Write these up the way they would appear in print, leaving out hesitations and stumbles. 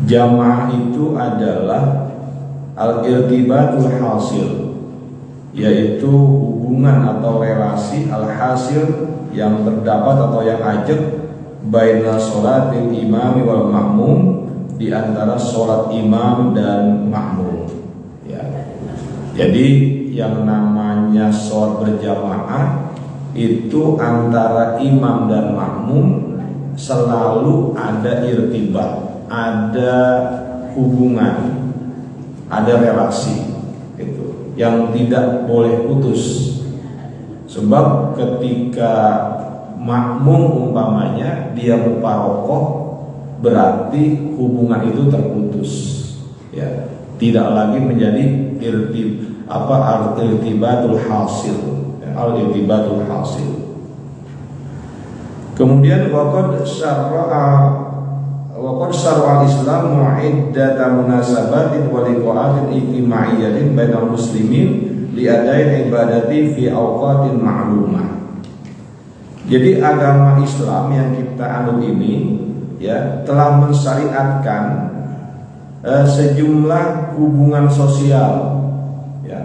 Jamaah itu adalah al-irtibatul hasil, yaitu hubungan atau relasi al-hasil yang terdapat atau yang ajak baina sholatil imami wal makmum, di antara sholat imam dan makmum ya. Jadi yang namanya sholat berjamaah itu antara imam dan makmum selalu ada irtibat, ada hubungan, ada relasi gitu, yang tidak boleh putus. Sebab ketika makmum umpamanya dia muparokoh, berarti hubungan itu terputus ya, tidak lagi menjadi al-irtibatul hasil ya, al-irtibatul hasil. Kemudian waqad syar'a Islam mu'iddata munasabatin wa liqa'atin ijtima'iyyatin bainal muslimin li'adain ibadati fi awqatin ma'lumah. Jadi agama Islam yang kita anut ini ya telah mensyariatkan sejumlah hubungan sosial ya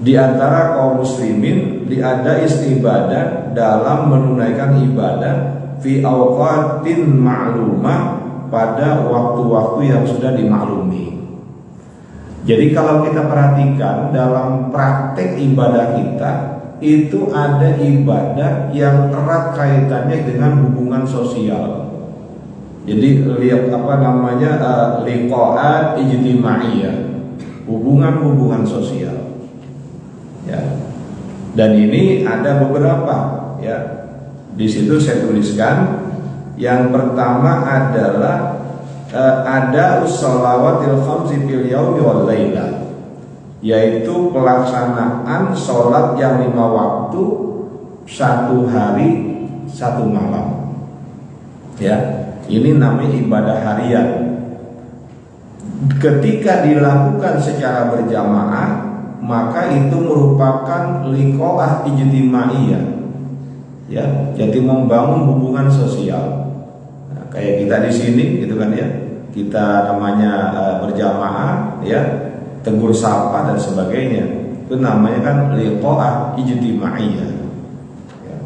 di antara kaum muslimin, diada istibadah dalam menunaikan ibadah fi awqatin ma'lumah, pada waktu-waktu yang sudah dimaklumi. Jadi kalau kita perhatikan dalam praktek ibadah kita itu ada ibadah yang erat kaitannya dengan hubungan sosial. Jadi lihat liqa'at ijtimaiyah, hubungan sosial. Ya. Dan ini ada beberapa ya. Di situ saya tuliskan yang pertama adalah ada sholawatil khamsi fil yaumi wal laila, yaitu pelaksanaan sholat yang 5 waktu satu hari satu malam ya. Ini namanya ibadah harian. Ketika dilakukan secara berjamaah, maka itu merupakan liqa'ah ijtimaiyah ya, jadi membangun hubungan sosial. Nah, kayak kita di sini gitu kan ya, kita namanya berjamaah ya, tegur sapa dan sebagainya, itu namanya kan liqa'ah ijtimaiyah ya.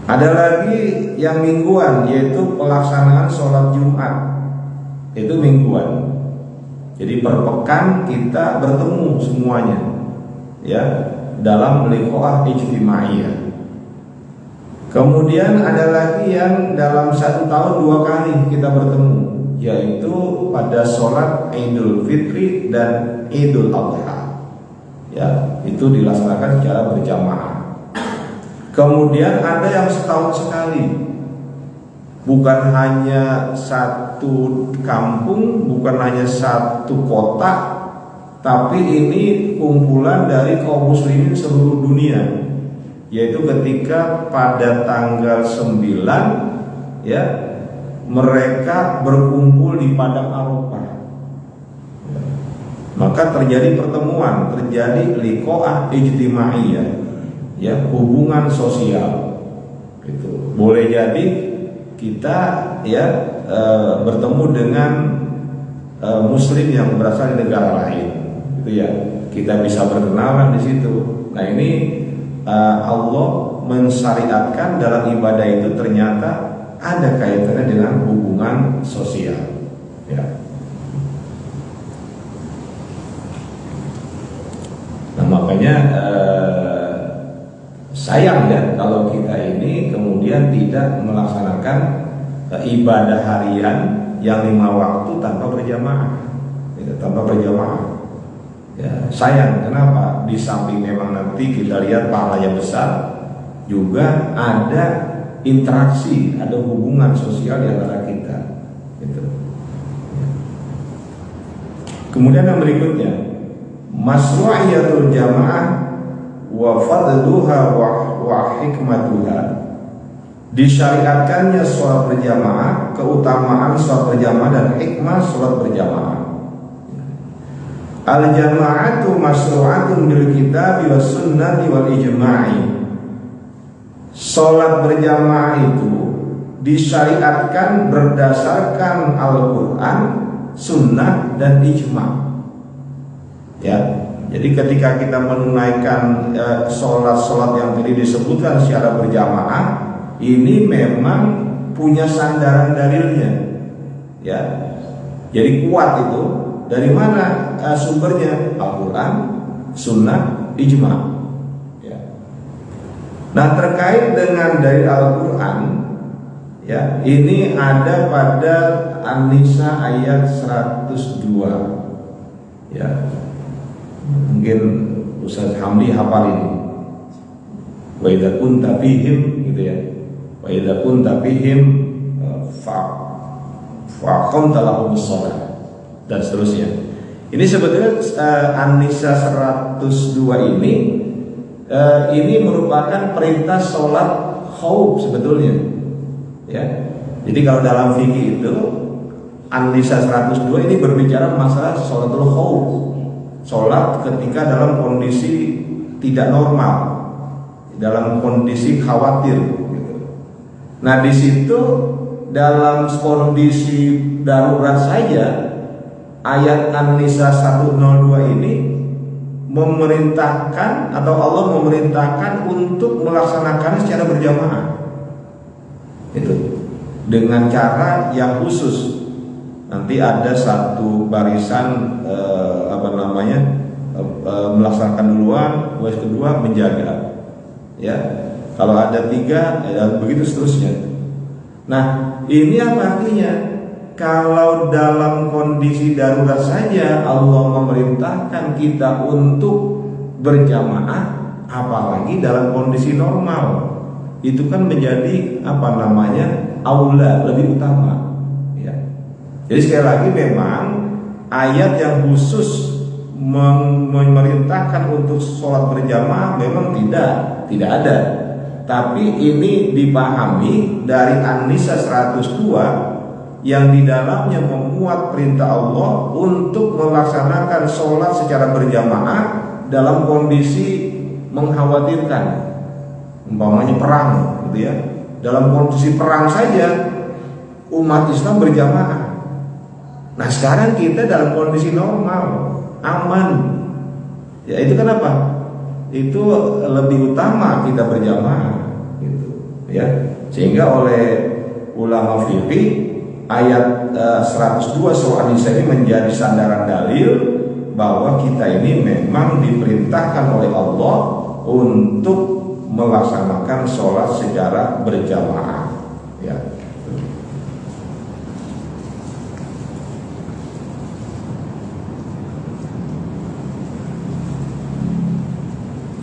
Ada lagi yang mingguan, yaitu pelaksanaan sholat Jumat, itu mingguan. Jadi per pekan kita bertemu semuanya ya dalam liqa'ah ijtimaiyah. Kemudian ada lagi yang dalam 1 tahun 2 kali kita bertemu, yaitu pada sholat Idul Fitri dan Idul Adha ya, itu dilaksanakan secara berjamaah. Kemudian ada yang setahun sekali, bukan hanya satu kampung, bukan hanya satu kota, tapi ini kumpulan dari kaum muslimin seluruh dunia, yaitu ketika pada tanggal 9 ya mereka berkumpul di padang Arafah. Maka terjadi pertemuan, terjadi liqa'ah ijtimaiyah ya, hubungan sosial. Itu boleh jadi kita ya bertemu dengan muslim yang berasal dari negara lain, itu ya, kita bisa berkenalan di situ. Nah ini Allah mensyariatkan dalam ibadah itu ternyata ada kaitannya dengan hubungan sosial ya. Nah makanya sayang ya kalau kita ini kemudian tidak melaksanakan ibadah harian yang 5 waktu tanpa berjamaah gitu, tanpa berjamaah ya. Sayang, kenapa? Di samping memang nanti kita lihat pahalanya besar, juga ada interaksi, ada hubungan sosial di antara kita gitu. Kemudian yang berikutnya, masru'iyatul jamaah wa fadluha wa hikmatuha, disyariatkannya sholat berjamaah, keutamaan sholat berjamaah dan hikmah sholat berjamaah. Al-jama'atu masru'atun bil kitabi was sunnati wal ijma'i. Sholat berjamaah itu disyariatkan berdasarkan Al-Quran, Sunnah, dan ijma. Ya, jadi ketika kita menunaikan sholat yang tadi disebutkan secara berjamaah, ini memang punya sandaran dalilnya. Ya, jadi kuat itu dari mana sumbernya? Al-Quran, Sunnah, ijma. Ya. Nah, terkait dengan dalil Al-Quran, ya, ini ada pada An-Nisa ayat 102. Ya, mungkin Ustaz Hamdi hafal ini. Wa idza kunta fihim, gitu ya. Wa idza kunta fihim faqamta lahumus shalah, dan seterusnya. Ini sebetulnya An-Nisa 102 ini merupakan perintah sholat khauf sebetulnya. Ya. Jadi kalau dalam fikih itu An-Nisa 102 ini berbicara masalah sholatul khauf, sholat ketika dalam kondisi tidak normal, dalam kondisi khawatir gitu. Nah, di situ dalam kondisi darurat saja ayat An-Nisa 102 ini memerintahkan, atau Allah memerintahkan untuk melaksanakan secara berjamaah. Itu dengan cara yang khusus. Nanti ada satu barisan melaksanakan duluan, baris kedua menjaga. Ya, kalau ada 3, ya, begitu seterusnya. Nah, ini apa artinya? Kalau dalam kondisi darurat saja Allah memerintahkan kita untuk berjamaah, apalagi dalam kondisi normal, itu kan menjadi aula, lebih utama. Ya. Jadi sekali lagi memang ayat yang khusus memerintahkan untuk sholat berjamaah memang tidak ada. Tapi ini dipahami dari An-Nisa 102 yang di dalamnya memuat perintah Allah untuk melaksanakan sholat secara berjamaah dalam kondisi mengkhawatirkan, umpamanya perang, gitu ya. Dalam kondisi perang saja umat Islam berjamaah. Nah, sekarang kita dalam kondisi normal, aman. Ya, itu kenapa? Itu lebih utama kita berjamaah, gitu ya. Sehingga oleh ulama fikih ayat 102 surah An-Nisa ini menjadi sandaran dalil bahwa kita ini memang diperintahkan oleh Allah untuk melaksanakan sholat secara berjamaah. Ya.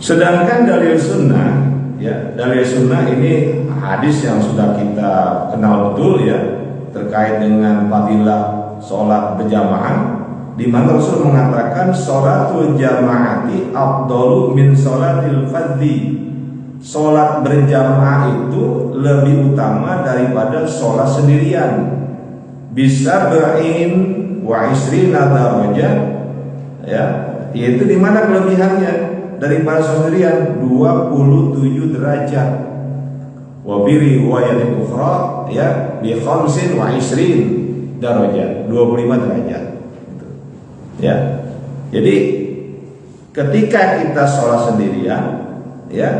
Sedangkan dalil sunnah, ya, dalil sunnah ini hadis yang sudah kita kenal betul, ya, terkait dengan fadilah sholat berjamaah, di mana Rasul mengatakan sholatul jamaati afdalu min sholatil fardhi. Sholat berjamaah itu lebih utama daripada sholat sendirian. Bisa ba'in wa isrina darajah, ya, yaitu di mana kelebihannya daripada sholat sendirian? 27 derajat. Wa bi riwayatin ukhra, ya, bi khamsin wa isrin darajat, 25 derajat. Ya. Jadi ketika kita sholat sendirian, ya,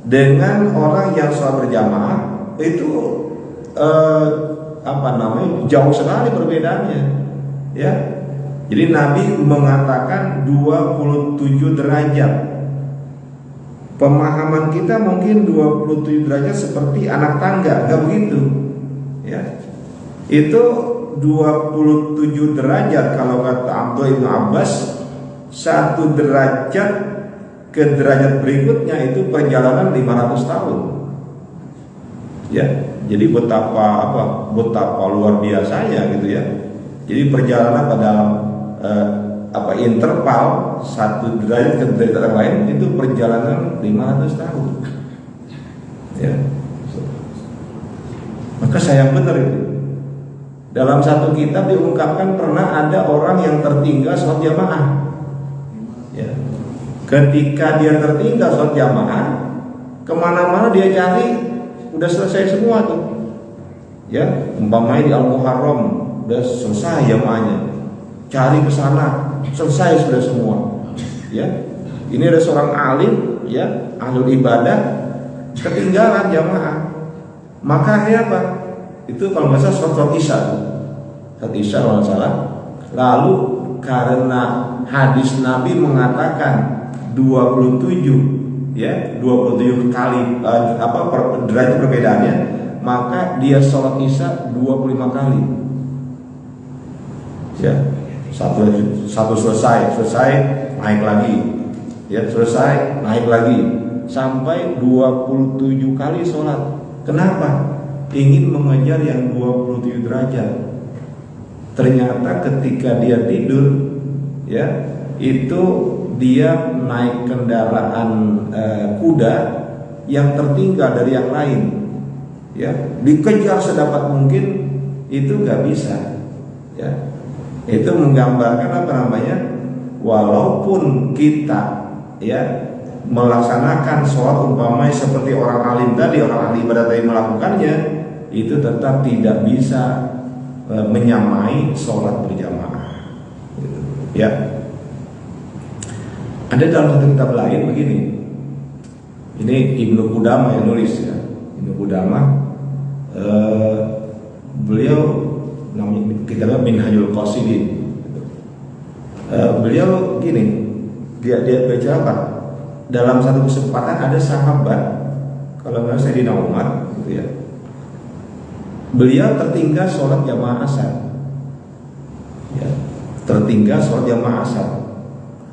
dengan orang yang sholat berjamaah itu jauh sekali perbedaannya, ya. Jadi Nabi mengatakan 27 derajat. Pemahaman kita mungkin 27 derajat seperti anak tangga, enggak begitu, ya. Itu 27 derajat kalau kata Abdullah bin Abbas, 1 derajat ke derajat berikutnya itu perjalanan 500 tahun. Ya, jadi betapa luar biasanya, gitu ya. Jadi perjalanan pada interval 1 derajat ke derajat yang lain itu perjalanan 500 tahun. Ya. Maka sayang benar itu. Dalam satu kitab diungkapkan pernah ada orang yang tertinggal sholat jamaah. Ya. Ketika dia tertinggal sholat jamaah, kemana-mana dia cari, udah selesai semua tuh. ya, umpamanya di Al-Muharram udah selesai jamaahnya, cari ke sana selesai sudah semua, ya. Ini ada seorang alim, ya, ahli ibadah, ketinggalan jamaah, maka apa? Itu kalau nggak salah sholat isya, kalau nggak salah. Lalu karena hadis Nabi mengatakan 27, ya, 27 kali derajat perbedaannya, maka dia sholat isya 25 kali, ya. Satu selesai naik lagi, ya, selesai naik lagi, sampai 27 kali sholat. Kenapa? Ingin mengejar yang 27 derajat. Ternyata ketika dia tidur, ya, itu dia naik kendaraan kuda yang tertinggal dari yang lain, ya, dikejar sedapat mungkin, itu nggak bisa, ya. Itu menggambarkan apa namanya, walaupun kita, ya, melaksanakan sholat umpamanya seperti orang alim tadi, orang ahli ibadah tadi melakukannya, itu tetap tidak bisa menyamai sholat berjamaah, ya. Ada dalam satu kitab lain begini, ini Ibnu Qudamah yang nulis, ya. Ibnu Qudamah, beliau namanya kitabnya Minhajul Qasidin. Beliau gini, dia baca apa? Dalam satu kesempatan ada sahabat, kalau nggak Sayyidina Umar, gitu ya. Beliau tertinggal sholat jamaah asar, ya, tertinggal sholat jamaah asar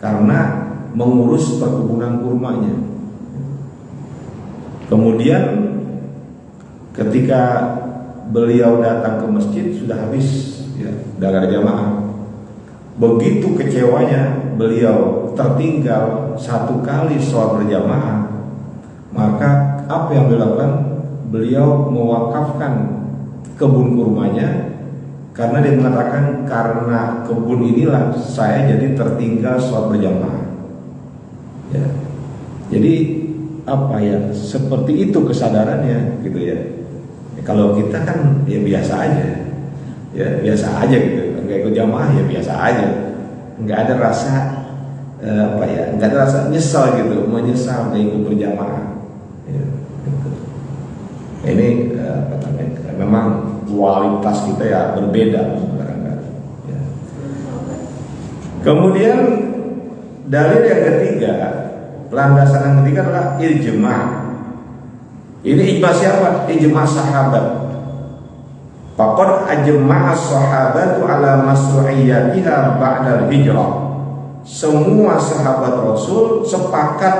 karena mengurus perkebunan kurmanya. Kemudian ketika beliau datang ke masjid sudah habis, ya, udah gak ada jamaah. Begitu kecewanya beliau tertinggal satu kali sholat berjamaah, maka apa yang dilakukan? Beliau mewakafkan kebun kurmanya, karena dia mengatakan karena kebun inilah saya jadi tertinggal sholat berjamaah, ya. Jadi apa ya, seperti itu kesadarannya, gitu ya. Kalau kita kan ya biasa aja, ya biasa aja gitu, nggak ikut jamaah ya biasa aja, nggak ada rasa nggak ada rasa nyesal gitu, menyesal nggak ikut berjamaah, ya, gitu. Ini memang kualitas kita ya berbeda barangkali, ya. Kemudian dalil yang ketiga, landasan yang ketiga adalah ijma'. Ini ijma' siapa? Ijma' sahabat. Faqad ajma'a sahabatu ala masru'iyyatiha ba'dal hijrah. Semua sahabat Rasul sepakat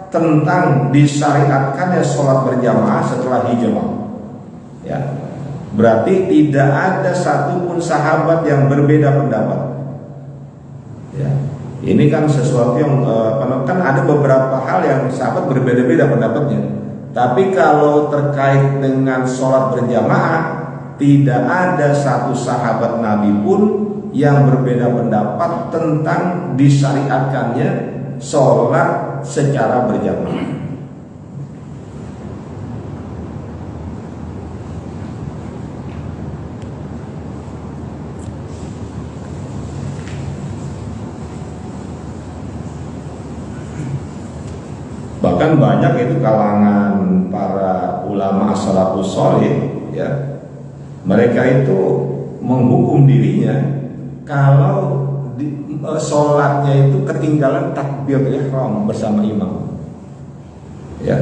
tentang disyariatkannya sholat berjamaah setelah hijrah, ya. Berarti tidak ada satupun sahabat yang berbeda pendapat, ya. Ini kan sesuatu yang kan ada beberapa hal yang sahabat berbeda-beda pendapatnya. Tapi kalau terkait dengan sholat berjamaah, tidak ada satu sahabat Nabi pun yang berbeda pendapat tentang disyariatkannya sholat secara berjamaah. Bahkan banyak itu kalangan para ulama as-salafus sholih, ya, mereka itu menghukum dirinya kalau sholatnya itu ketinggalan takbiratul ihram bersama imam, ya.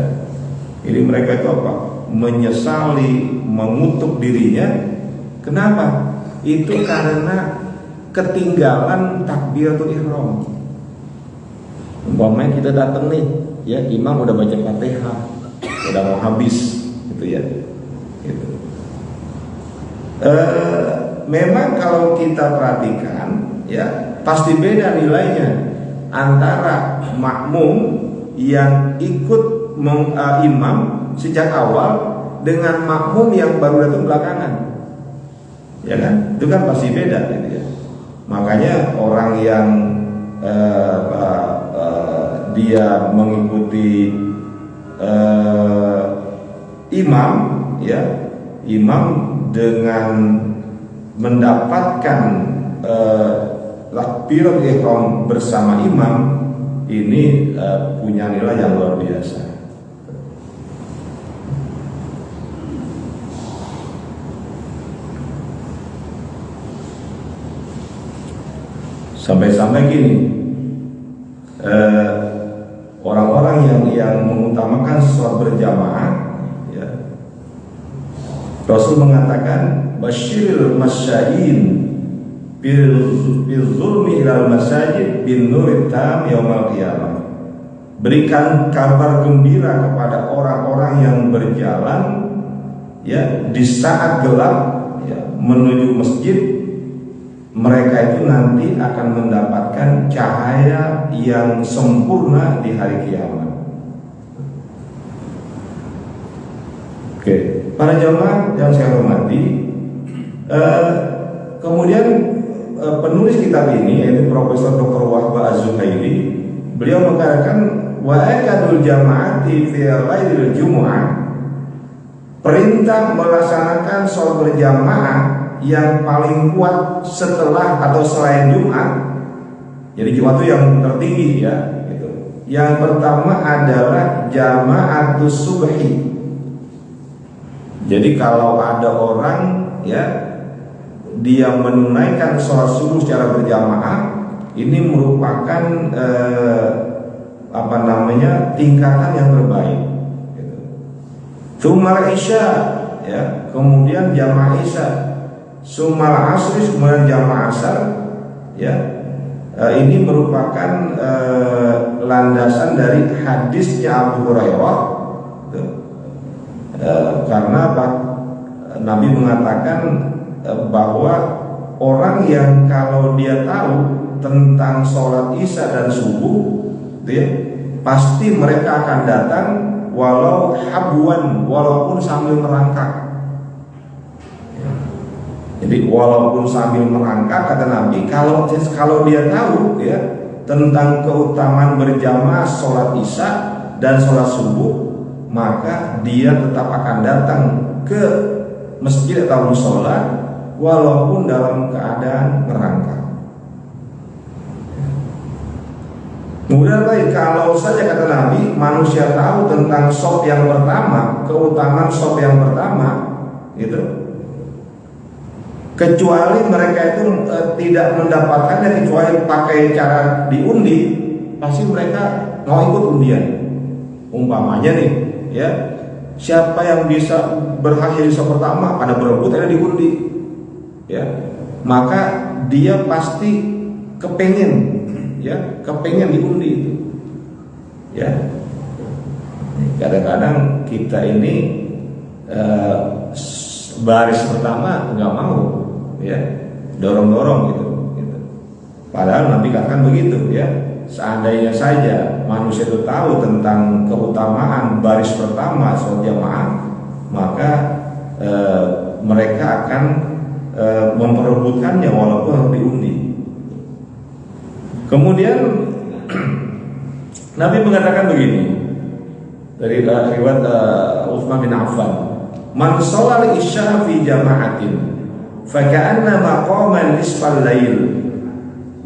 Jadi mereka itu apa? Menyesali, mengutuk dirinya. Kenapa? Itu karena ketinggalan takbiratul ihram. Umpamanya kita datang nih, ya, imam udah baca Fatihah, udah mau habis, gitu ya. Gitu. Memang kalau kita perhatikan, ya, pasti beda nilainya antara makmum yang ikut imam sejak awal dengan makmum yang baru datang belakangan, ya kan? Itu kan pasti beda, gitu ya. Makanya orang yang dia mengikuti imam, ya, imam dengan mendapatkan takbiratul ihram bersama imam ini punya nilai yang luar biasa. Sampai-sampai gini, orang-orang yang mengutamakan sholat berjamaah, ya, Rasul mengatakan basyiril masyain bil zulmi ilal masajid bin nurit tam yaumal qiyamah. Berikan kabar gembira kepada orang-orang yang berjalan, ya, di saat gelap, ya, menuju masjid. Mereka itu nanti akan mendapatkan cahaya yang sempurna di hari kiamat. Oke, para jemaah yang saya hormati, kemudian penulis kitab ini yaitu Profesor Dr. Wahbah Az-Zuhaili, beliau mengatakan wa akadul jamaati fi ghairil jumu'ah, perintah melaksanakan sholat berjamaah yang paling kuat setelah atau selain Jumat. Jadi Jumat itu yang tertinggi, ya, gitu. Yang pertama adalah jama'atus subhi. Jadi kalau ada orang, ya, dia menunaikan sholat subuh secara berjamaah, ini merupakan tingkatan yang terbaik. Gitu. Tsummal isya, ya, kemudian jamaah isya. Sumal asri, kemudian jamaah asar, ya, ini merupakan landasan dari hadisnya Abu Hurairah, karena Nabi mengatakan bahwa orang yang kalau dia tahu tentang sholat isya dan subuh, ya, pasti mereka akan datang walau habwan, walaupun sambil merangkak. Jadi walaupun sambil merangkak, kata Nabi, kalau dia tahu, ya, tentang keutamaan berjamaah sholat isya dan sholat subuh, maka dia tetap akan datang ke masjid atau mushola walaupun dalam keadaan merangkak. Kemudian lagi, kalau saja kata Nabi, manusia tahu tentang shop yang pertama, keutamaan shop yang pertama, gitu, kecuali mereka itu tidak mendapatkannya kecuali pakai cara diundi, pasti mereka mau ikut undian. Umpamanya nih, ya, siapa yang bisa berhasil di shop pertama, pada berebut ada diundi, ya, maka dia pasti kepengen, ya, kepengen diundi itu, ya. Kadang-kadang kita ini baris pertama nggak mau, ya, dorong-dorong gitu. Padahal Nabi katakan begitu, ya. Seandainya saja manusia itu tahu tentang keutamaan baris pertama sholat jamaah, maka mereka akan memperebutkannya walaupun harus diundi. Kemudian Nabi mengatakan begini dari riwayat Utsman bin Affan, man sholal isya fi jama'atin faka'anna maqama nisfal lail.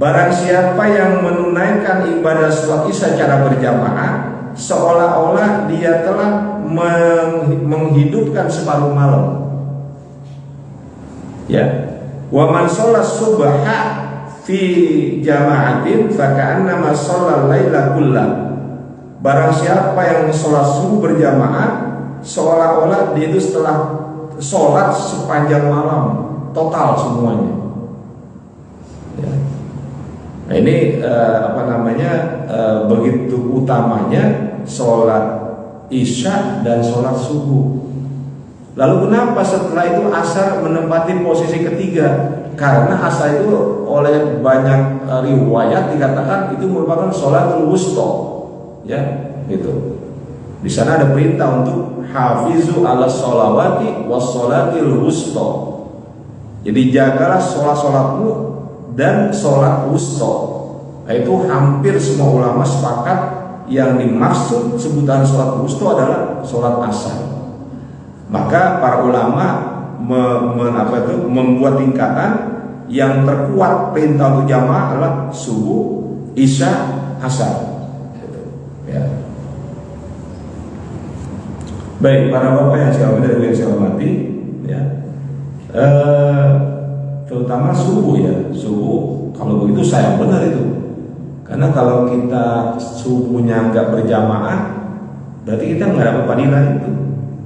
Barang siapa yang menunaikan ibadah sholat isya secara berjamaah, seolah-olah dia telah menghidupkan separuh malam. Ya. Wa man sholat subha fi jama'atin faka'anna ma sholal laila kullah. Barang siapa yang sholat subuh berjamaah, seolah-olah dia itu setelah sholat sepanjang malam, total semuanya. Ya. Nah ini begitu utamanya sholat isya dan sholat subuh. Lalu kenapa setelah itu asar menempati posisi ketiga? Karena asar itu oleh banyak riwayat dikatakan itu merupakan sholatul wusta, ya, gitu. Di sana ada perintah untuk hafizu ala sholawati was sholatil wusta. Jadi jagalah sholat-sholatmu dan sholat wusta. Itu hampir semua ulama sepakat yang dimaksud sebutan sholat wusta adalah sholat asar. Maka para ulama membuat tingkatan. Yang terkuat perintah untuk jamaah adalah subuh, isya, asar. Ya. Baik, para bapak yang saya hormati, ya, terutama subuh ya, subuh. Kalau begitu sayang benar itu, karena kalau kita subuhnya nggak berjamaah, berarti kita nggak dapat fadilah itu.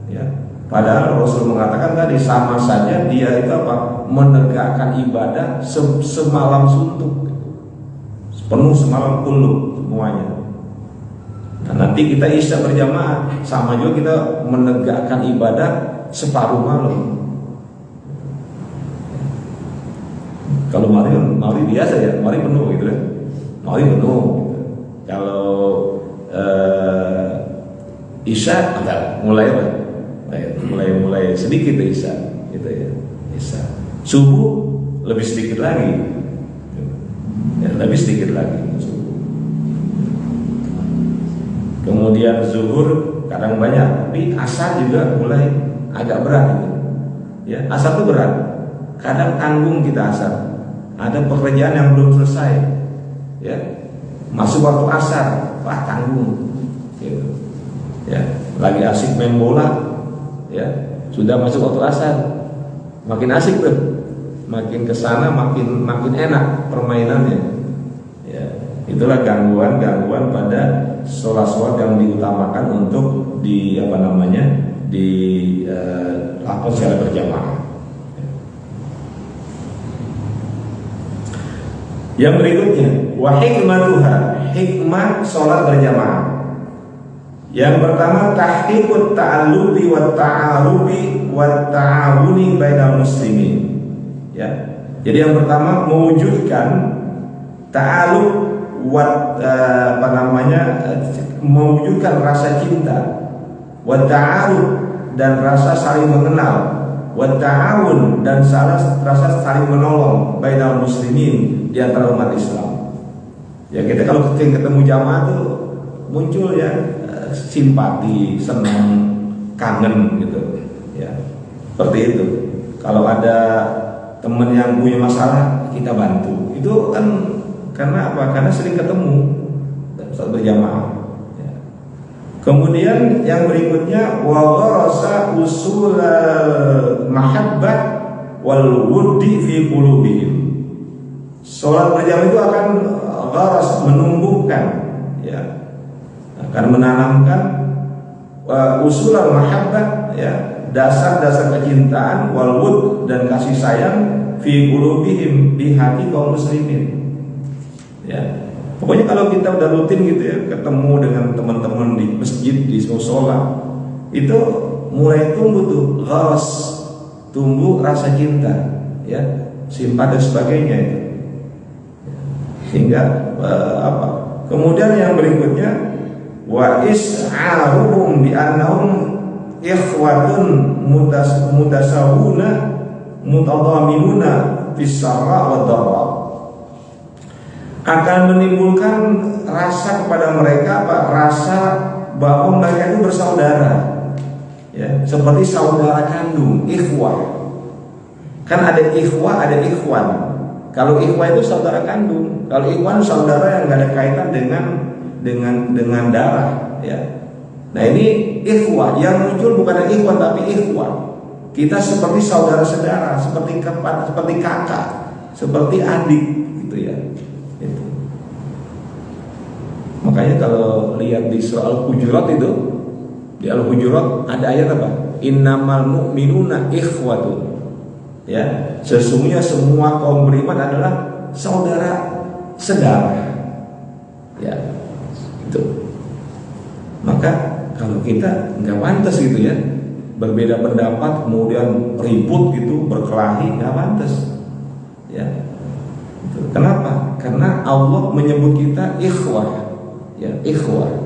Ya. Padahal Rasul mengatakan tadi sama saja dia itu apa? Menegakkan ibadah semalam suntuk, penuh semalam kulub semuanya. Nah, nanti kita isya berjamaah, sama juga kita menegakkan ibadah separuh malam. Kalau mari biasa ya, mari penuh gitu ya, mari penuh. Gitu. Kalau isya enggak, mulai apa? Mulai sedikit isya, gitu ya, isya. Subuh lebih sedikit lagi, ya, lebih sedikit lagi. Kemudian zuhur kadang banyak, tapi asar juga mulai agak berat itu. Ya, asar itu berat. Kadang tanggung kita asar. Ada pekerjaan yang belum selesai, ya, masuk waktu asar, wah tanggung. Gitu. Ya, lagi asik main bola, ya, sudah masuk waktu asar, makin asik tuh, makin kesana makin enak permainannya. Ya, itulah gangguan pada sholat yang diutamakan untuk dilakukan secara berjamaah. Yang berikutnya, wa hikmatuha, hikmah sholat berjamaah. Yang pertama, tahqiqut ta'allubi wa ta'arubi wa ta'awuni bainal muslimin. Ya. Jadi yang pertama mewujudkan ta'alluq mewujudkan rasa cinta, wa ta'aruf dan rasa saling mengenal, wa ta'awun dan rasa saling menolong bainal muslimin di antara umat Islam. Ya, kita kalau ketemu jamaah tuh muncul ya simpati, senang, kangen gitu. Ya. Seperti itu. Kalau ada teman yang punya masalah, kita bantu. Itu kan karena apa? Karena sering ketemu saat berjamaah. Ya. Kemudian yang berikutnya wa gharasa usul mahabbah wal wuddi fi qulubihim. Salat berjamaah itu akan gharas, menumbuhkan, ya, akan menanamkan usul mahabbah, ya, dasar-dasar kecintaan, wal wud dan kasih sayang fi qulubihim, di hati kaum muslimin. Ya, pokoknya kalau kita udah rutin gitu ya, ketemu dengan teman-teman di masjid, di musola, itu mulai tumbuh tuh gharas, tumbuh rasa cinta, ya, simpati dan sebagainya itu. Sehingga kemudian yang berikutnya wa is'aruhum bi annahum ikhwatun mutasawuna mutadhaminuna fis sarra wa dharra, akan menimbulkan rasa kepada mereka rasa bahwa mereka itu bersaudara, ya, seperti saudara kandung, ikhwah. Kan ada ikhwah, ada ikhwan. Kalau ikhwah itu saudara kandung, kalau ikhwan saudara yang nggak ada kaitan dengan darah, ya. Nah, ini ikhwah yang muncul bukan ikhwan tapi ikhwah. Kita seperti saudara-saudara, seperti kakak, seperti adik, gitu ya. Itu. Makanya kalau lihat di surah Al-Hujurat itu, di Al-Hujurat ada ayat apa? Innamal mu'minuna ikhwatun. Ya, sesungguhnya semua kaum beriman adalah saudara. Ya, itu. Maka kalau kita nggak pantas gitu ya, berbeda pendapat kemudian ribut gitu, berkelahi, nggak pantas. Ya. Itu. Kenapa? Karena Allah menyebut kita ikhwah. Ya, ikhwah.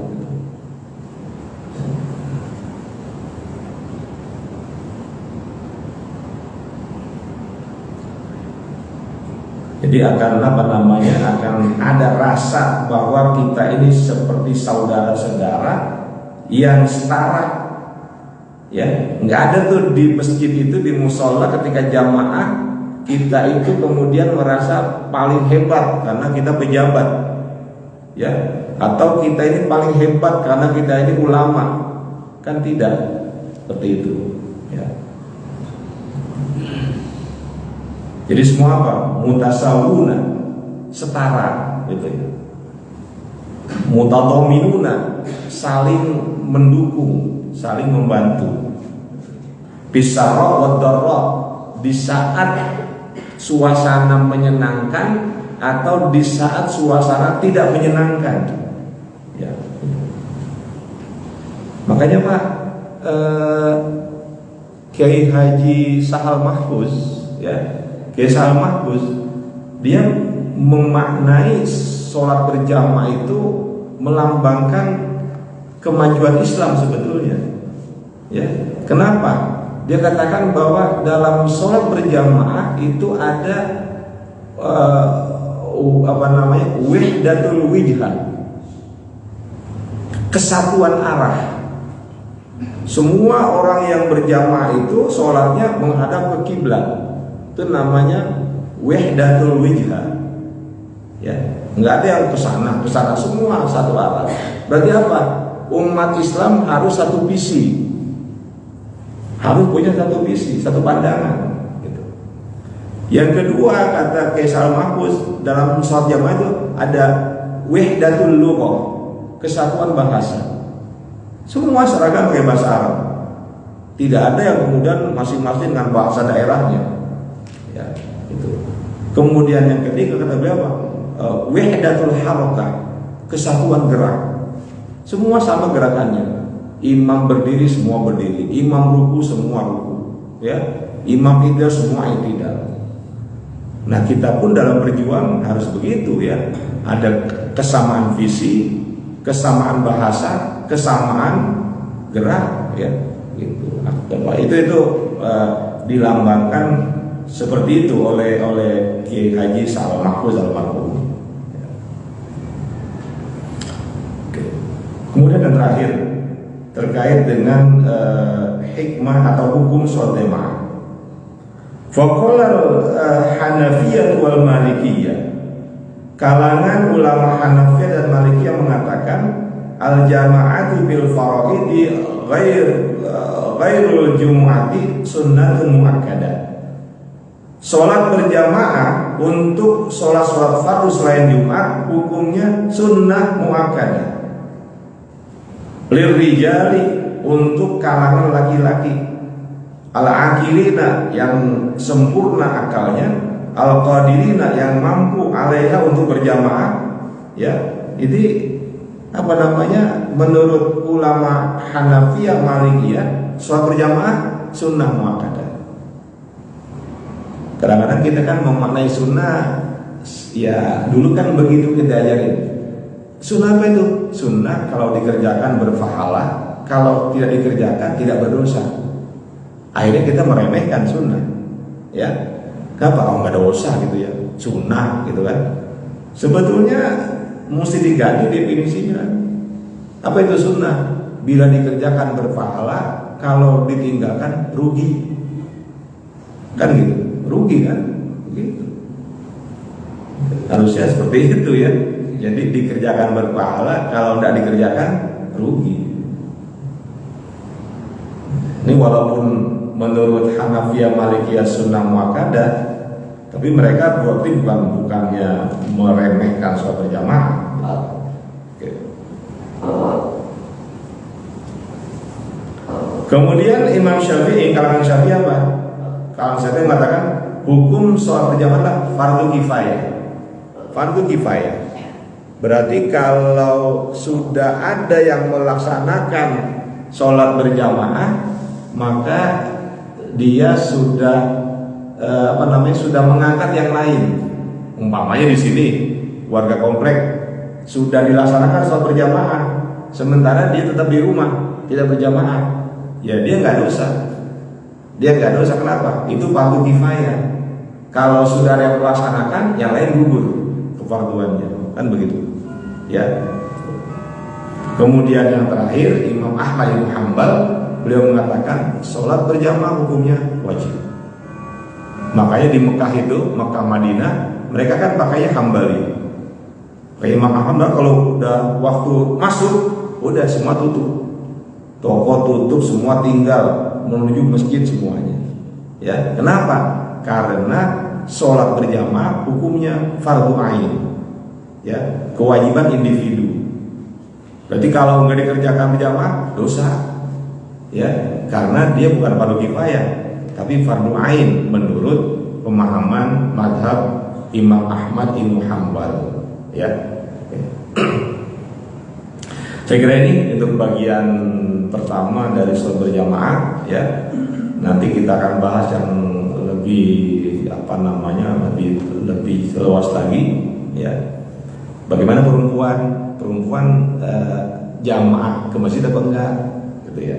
Jadi akan akan ada rasa bahwa kita ini seperti saudara-saudara yang setara, Ya, nggak ada tuh di masjid itu, di musola ketika jamaah kita itu kemudian merasa paling hebat karena kita pejabat, ya, atau kita ini paling hebat karena kita ini ulama, kan tidak seperti itu, ya. Jadi semua apa? Mutasawuna, setara, gitu ya. Mutadhaminuna, saling mendukung, saling membantu. Bisarra wa dharra, di saat suasana menyenangkan atau di saat suasana tidak menyenangkan, ya. Makanya Pak Kiai Haji Sahal Mahfuz, ya, Kiai Sahal Mahfuz, dia memaknai sholat berjamaah itu melambangkan kemajuan Islam sebetulnya, ya. Kenapa? Dia katakan bahwa dalam sholat berjamaah itu ada wahdatul wijhah, kesatuan arah. Semua orang yang berjamaah itu sholatnya menghadap ke kiblat. Itu namanya wahdatul wijhah. Ya, nggak ada yang ke sana, semua satu arah. Berarti apa? Umat Islam harus satu visi. Harus punya satu visi, satu pandangan, gitu. Yang kedua, kata Kiai Sahal Mahfuz, dalam sholat jamaah itu ada wahdatul lughah, kesatuan bahasa. Semua seragam pakai bahasa Arab. Tidak ada yang kemudian masing-masing dengan bahasa daerahnya, ya, itu. Kemudian yang ketiga kata beliau apa? Wahdatul harakah, kesatuan gerak. Semua sama gerakannya. Imam berdiri semua berdiri, imam ruku semua ruku, ya, imam idal semua idal. Nah, kita pun dalam berjuang harus begitu, ya. Ada kesamaan visi, kesamaan bahasa, kesamaan gerak, ya, gitu. Itu dilambangkan seperti itu oleh Kiai Haji Sahal Mahfuz almarhum. Oke. Kemudian yang terakhir terkait dengan hikmah atau hukum sholat jamaah. Faqala Hanafiyah wal Malikiyah, kalangan ulama Hanafiyah dan Malikiyah mengatakan al-jama'atu bil faraidi ghairul jumu'ati sunnatun muakkadah. Sholat berjamaah untuk sholat fardu selain Jumat hukumnya sunnah muakkadah. Lirijali, untuk kalangan laki-laki, al-aqilina, yang sempurna akalnya, al-qadirina, yang mampu alaiha, untuk berjamaah, ya. Ini menurut ulama Hanafiyah Malikiyah, sholat berjamaah sunnah muakkadah. Kadang-kadang kita kan memaknai sunnah, ya dulu kan begitu kita ajarin. Sunnah apa itu? Sunnah kalau dikerjakan berpahala, kalau tidak dikerjakan tidak berdosa. Akhirnya kita meremehkan sunnah, ya. Kenapa? Oh, nggak dosa gitu ya, sunnah gitu kan. Sebetulnya mesti diganti definisinya. Apa itu sunnah? Bila dikerjakan berpahala, kalau ditinggalkan rugi. Kan gitu, rugi kan? Gitu. Harusnya seperti itu, ya. Jadi dikerjakan berpahala, kalau tidak dikerjakan rugi. Ini walaupun menurut Hanafiyah Malikiyah sunnah muakkadah, tapi mereka berarti bukannya meremehkan sholat berjamaah. Oke. Kemudian Imam Syafi'i, kalangan Syafi'i apa? Kalangan Syafi'i mengatakan hukum sholat berjamaah adalah fardu kifayah. Fardu kifayah. Berarti kalau sudah ada yang melaksanakan sholat berjamaah, maka dia sudah sudah mengangkat yang lain. Umpamanya di sini warga komplek sudah dilaksanakan sholat berjamaah, sementara dia tetap di rumah tidak berjamaah, ya dia nggak dosa. Dia nggak dosa, kenapa? Itu fardu kifayah. Kalau sudah ada yang melaksanakan, yang lain gugur kefarduannya, kan begitu. Ya. Kemudian yang terakhir Imam Ahmad bin Hanbal, beliau mengatakan sholat berjamaah hukumnya wajib. Makanya di Mekah itu, Mekah Madinah, mereka kan pakainya Hambali. Kayak Imam Ahmad kalau udah waktu masuk, udah semua tutup, toko tutup, semua tinggal menuju masjid semuanya. Ya, kenapa? Karena sholat berjamaah hukumnya fardu ain, ya, kewajiban individu. Berarti kalau nggak dikerjakan berjamaah dosa, ya, karena dia bukan fardu kifayah, tapi fardu ain menurut pemahaman mazhab Imam Ahmad bin Hanbal, ya. Saya kira ini untuk bagian pertama dari sholat berjamaah, ya. Nanti kita akan bahas yang lebih lebih luas lagi, ya. Bagaimana perempuan jamaah ke masjid apa enggak, gitu ya.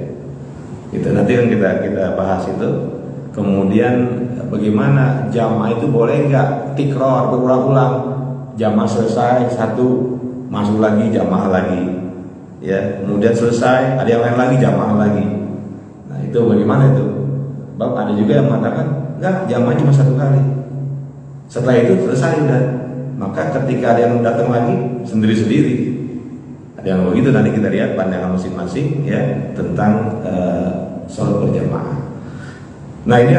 Itu nanti yang kita bahas itu. Kemudian bagaimana jamaah itu boleh enggak tikror berulang-ulang, jamaah selesai satu masuk lagi jamaah lagi, ya. Kemudian selesai ada yang lain lagi jamaah lagi. Nah itu bagaimana itu? Bab ada juga yang mengatakan enggak, jamaah cuma satu kali. Setelah itu selesai udah. Maka ketika ada yang datang lagi sendiri-sendiri. Ada yang begitu, nanti kita lihat pandangan masing-masing, ya, tentang sholat berjamaah. Nah ini